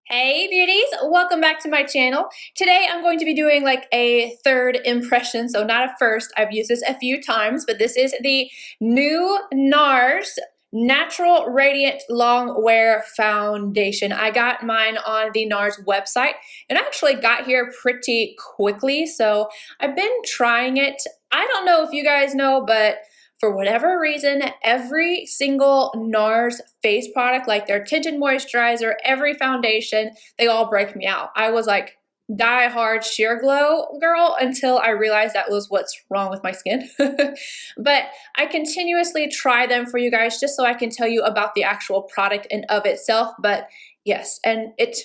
Hey beauties, welcome back to my channel. Today I'm going to be doing like a third impression, so not a first. I've used this a few times, but this is the new Nars Natural Radiant Longwear Foundation. I got mine on the Nars website and I actually got here pretty quickly, so I've been trying it. I don't know if you guys know, but for whatever reason, every single NARS face product, like their tinted moisturizer, every foundation, they all break me out. I was like die hard sheer glow girl until I realized that was what's wrong with my skin. But I continuously try them for you guys just so I can tell you about the actual product and of itself. But yes, and it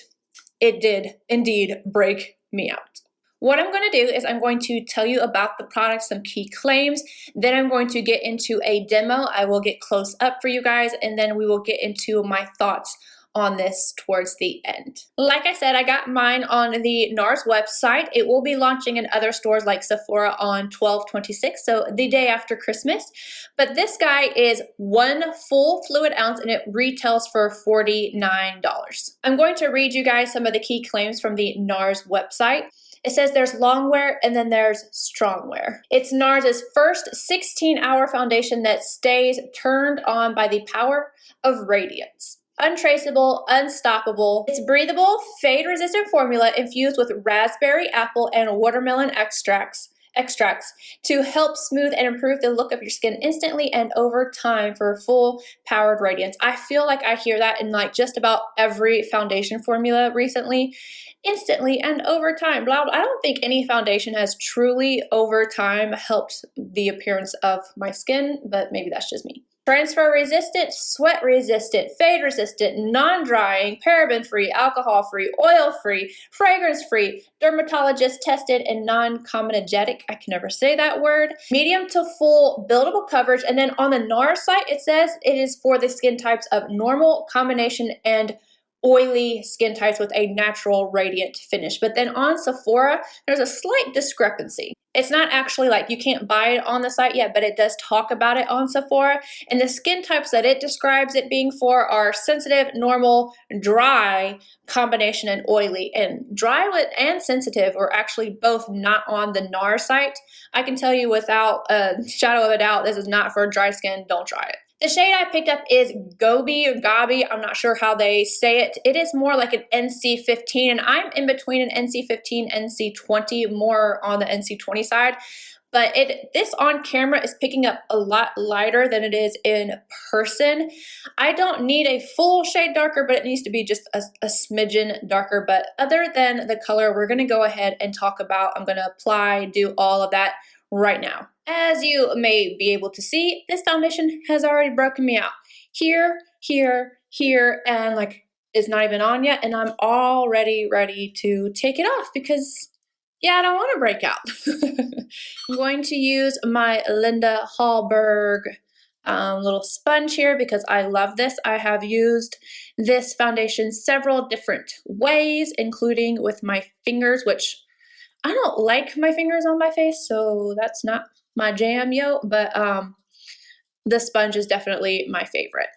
did indeed break me out. What I'm going to do is I'm going to tell you about the product, some key claims, then I'm going to get into a demo. I will get close up for you guys, and then we will get into my thoughts on this towards the end. Like I said, I got mine on the NARS website. It will be launching in other stores like Sephora on 12/26, so the day after Christmas. But this guy is 1 full fluid ounce and it retails for $49. I'm going to read you guys some of the key claims from the NARS website. It says there's longwear and then there's strongwear. It's NARS' first 16-hour foundation that stays turned on by the power of radiance. Untraceable, unstoppable. It's breathable, fade-resistant formula infused with raspberry, apple, and watermelon extracts to help smooth and improve the look of your skin instantly and over time for full powered radiance. I feel like I hear that in like just about every foundation formula recently. Instantly and over time. Blah, blah. I don't think any foundation has truly over time helped the appearance of my skin, but maybe that's just me. Transfer resistant, sweat resistant, fade resistant, non-drying, paraben free, alcohol free, oil free, fragrance free, dermatologist tested, and non-comedogenic. I can never say that word. Medium to full buildable coverage. And then on the NARS site, it says it is for the skin types of normal, combination, and oily skin types with a natural radiant finish. But then on Sephora, there's a slight discrepancy. It's not actually like you can't buy it on the site yet, but it does talk about it on Sephora. And the skin types that it describes it being for are sensitive, normal, dry, combination, and oily. And dry and sensitive are actually both not on the NARS site. I can tell you without a shadow of a doubt, this is not for dry skin. Don't try it. The shade I picked up is Gobi or Gobi. I'm not sure how they say it. It is more like an NC15, and I'm in between an NC15, NC20, more on the NC20 side. But this on camera is picking up a lot lighter than it is in person. I don't need a full shade darker, but it needs to be just a smidgen darker. But other than the color, we're going to go ahead and talk about, I'm going to apply, do all of that right now. As you may be able to see, this foundation has already broken me out. Here, here, here, and like it's not even on yet, and I'm already ready to take it off because, yeah, I don't want to break out. I'm going to use my Linda Hallberg little sponge here because I love this. I have used this foundation several different ways, including with my fingers, which I don't like my fingers on my face, so that's not my jam, yo, but the sponge is definitely my favorite.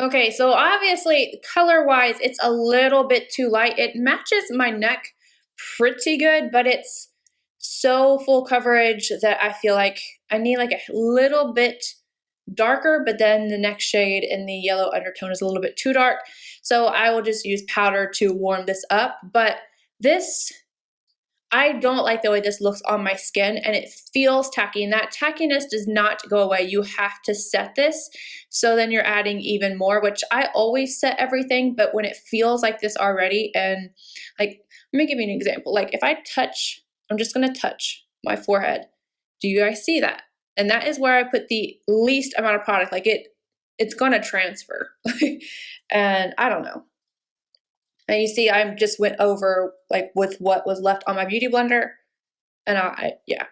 Okay, so obviously color-wise, it's a little bit too light. It matches my neck pretty good, but it's so full coverage that I feel like I need like a little bit darker, but then the next shade in the yellow undertone is a little bit too dark. So I will just use powder to warm this up. But this, I don't like the way this looks on my skin and it feels tacky, and that tackiness does not go away. You have to set this. So then you're adding even more, which I always set everything, but when it feels like this already, and like, let me give you an example. Like if I touch, I'm just gonna touch my forehead. Do you guys see that? And that is where I put the least amount of product. Like it's gonna transfer. And I don't know. And you see, I just went over like with what was left on my beauty blender. And yeah.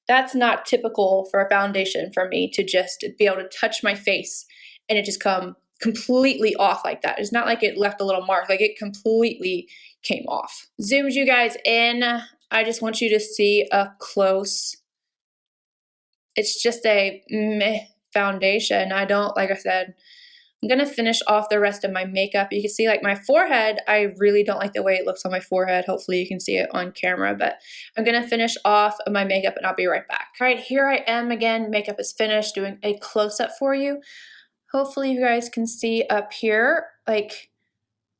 That's not typical for a foundation for me to just be able to touch my face and it just come completely off like that. It's not like it left a little mark, like it completely came off. Zoomed you guys in. I just want you to see up close it's just a meh foundation. I don't, like I said, I'm gonna finish off the rest of my makeup. You can see like my forehead, I really don't like the way it looks on my forehead. Hopefully you can see it on camera, but I'm gonna finish off my makeup and I'll be right back. All right, here I am again. Makeup is finished, doing a close-up for you. Hopefully you guys can see up here, like,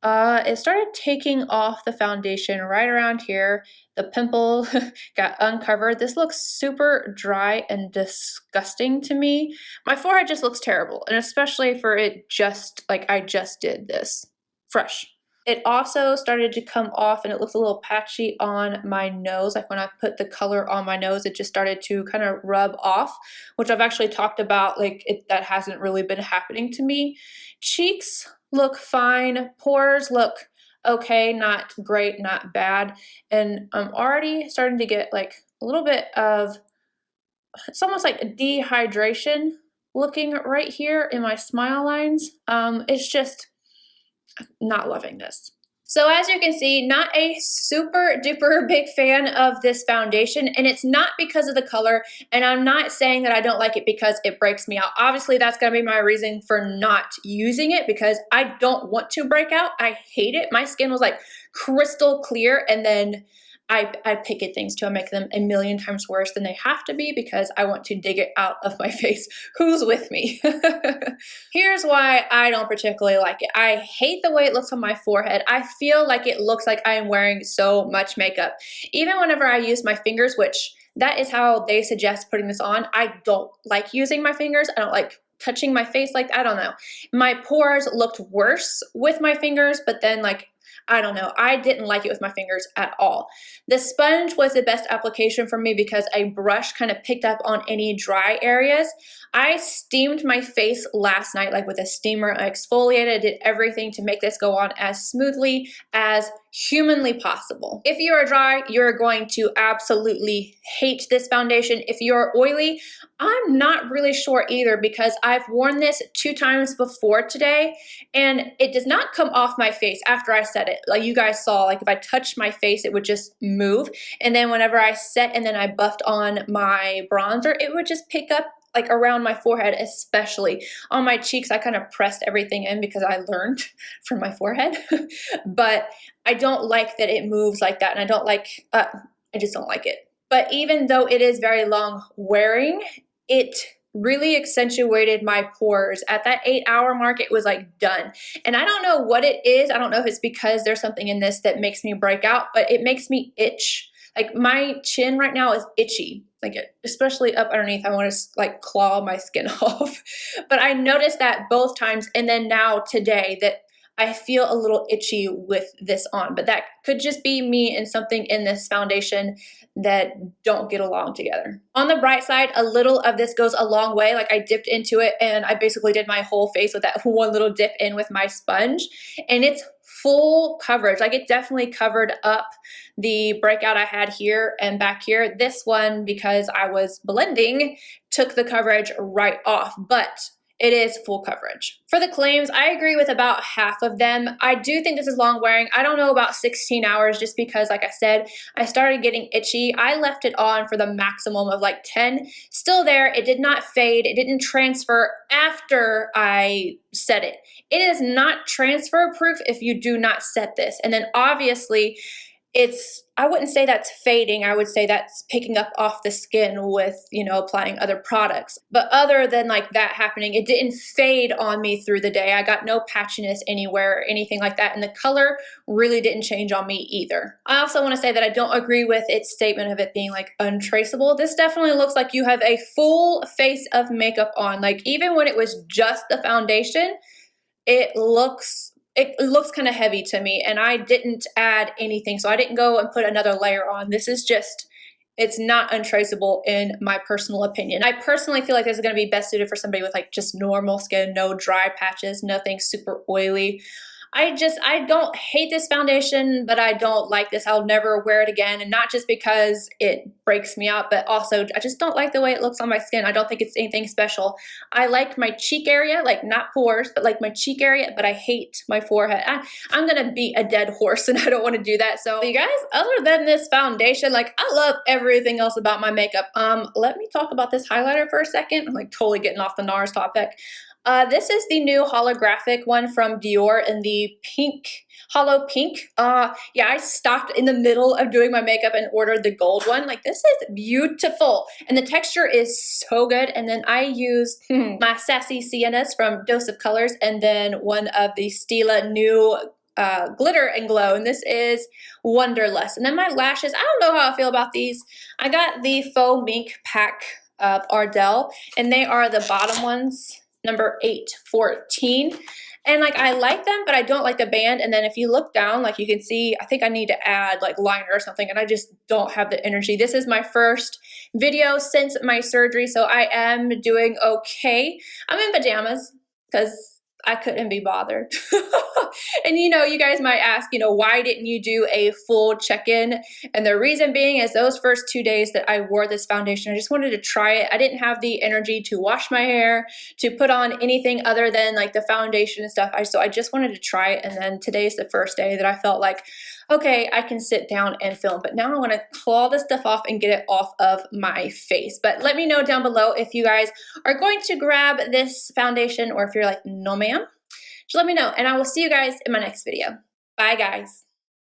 it started taking off the foundation right around here. The pimple got uncovered. This looks super dry and disgusting to me. My forehead just looks terrible, and especially for it just, like I just did this, fresh. It also started to come off and it looks a little patchy on my nose. Like when I put the color on my nose, it just started to kind of rub off, which I've actually talked about, like that hasn't really been happening to me. Cheeks look fine. Pores look okay, not great, not bad. And I'm already starting to get like a little bit of, it's almost like a dehydration looking right here in my smile lines. It's just not loving this. So as you can see, not a super duper big fan of this foundation, and it's not because of the color, and I'm not saying that I don't like it because it breaks me out. Obviously, that's gonna be my reason for not using it, because I don't want to break out. I hate it. My skin was like crystal clear, and then I pick at things to make them a million times worse than they have to be because I want to dig it out of my face. Who's with me? Here's why I don't particularly like it. I hate the way it looks on my forehead. I feel like it looks like I am wearing so much makeup. Even whenever I use my fingers, which that is how they suggest putting this on, I don't like using my fingers. I don't like touching my face like, I don't know. My pores looked worse with my fingers, but then like, I don't know. I didn't like it with my fingers at all. The sponge was the best application for me because a brush kind of picked up on any dry areas. I steamed my face last night, like with a steamer. I exfoliated, did everything to make this go on as smoothly as humanly possible. If you are dry, you're going to absolutely hate this foundation. If you're oily, I'm not really sure either because I've worn this 2 times before today and it does not come off my face after I set it. Like you guys saw, like if I touched my face, it would just move. And then whenever I set and then I buffed on my bronzer, it would just pick up like around my forehead, especially on my cheeks. I kind of pressed everything in because I learned from my forehead, but I don't like that it moves like that. And I don't like, I just don't like it. But even though it is very long wearing, it really accentuated my pores. At that 8-hour mark, it was like done. And I don't know what it is. I don't know if it's because there's something in this that makes me break out, but it makes me itch. Like my chin right now is itchy, like especially up underneath. I want to like claw my skin off. But I noticed that both times, and then now today that I feel a little itchy with this on, but that could just be me and something in this foundation that don't get along together. On the bright side, a little of this goes a long way. Like I dipped into it and I basically did my whole face with that one little dip in with my sponge, and it's full coverage. Like it definitely covered up the breakout I had here and back here. This one, because I was blending, took the coverage right off, but it is full coverage. For the claims, I agree with about half of them. I do think this is long wearing. I don't know about 16 hours just because, like I said, I started getting itchy. I left it on for the maximum of like 10. Still there, it did not fade. It didn't transfer after I set it. It is not transfer proof if you do not set this. And then obviously, I wouldn't say that's fading. I would say that's picking up off the skin with, you know, applying other products. But other than like that happening, it didn't fade on me through the day. I got no patchiness anywhere or anything like that. And the color really didn't change on me either. I also want to say that I don't agree with its statement of it being like untraceable. This definitely looks like you have a full face of makeup on. Like even when it was just the foundation, it looks kind of heavy to me, and I didn't add anything. So I didn't go and put another layer on. This is just, it's not untraceable in my personal opinion. I personally feel like this is going to be best suited for somebody with like just normal skin, no dry patches, nothing super oily. I don't hate this foundation, but I don't like this. I'll never wear it again. And not just because it breaks me out, but also I just don't like the way it looks on my skin. I don't think it's anything special. I like my cheek area, like not pores, but like my cheek area, but I hate my forehead. I'm gonna beat a dead horse and I don't wanna do that. So you guys, other than this foundation, like I love everything else about my makeup. Let me talk about this highlighter for a second. I'm like totally getting off the Nars topic. This is the new holographic one from Dior in the pink, hollow pink. Yeah, I stopped in the middle of doing my makeup and ordered the gold one. Like, this is beautiful. And the texture is so good. And then I used my Sassy Siennas from Dose of Colors, and then one of the Stila new glitter and glow, and this is Wanderlust. And then my lashes, I don't know how I feel about these. I got the faux mink pack of Ardell, and they are the bottom ones, number 814. And like, I like them, but I don't like the band. And then if you look down, like you can see, I think I need to add like liner or something, and I just don't have the energy. This is my first video since my surgery, so I am doing okay. I'm in pajamas because I couldn't be bothered. And you know, you guys might ask, you know, why didn't you do a full check-in? And the reason being is those first 2 days that I wore this foundation, I just wanted to try it. I didn't have the energy to wash my hair, to put on anything other than like the foundation and stuff. So I just wanted to try it. And then today's the first day that I felt like, okay, I can sit down and film, but now I want to claw this stuff off and get it off of my face. But let me know down below if you guys are going to grab this foundation, or if you're like, no ma'am, just let me know, and I will see you guys in my next video. Bye guys.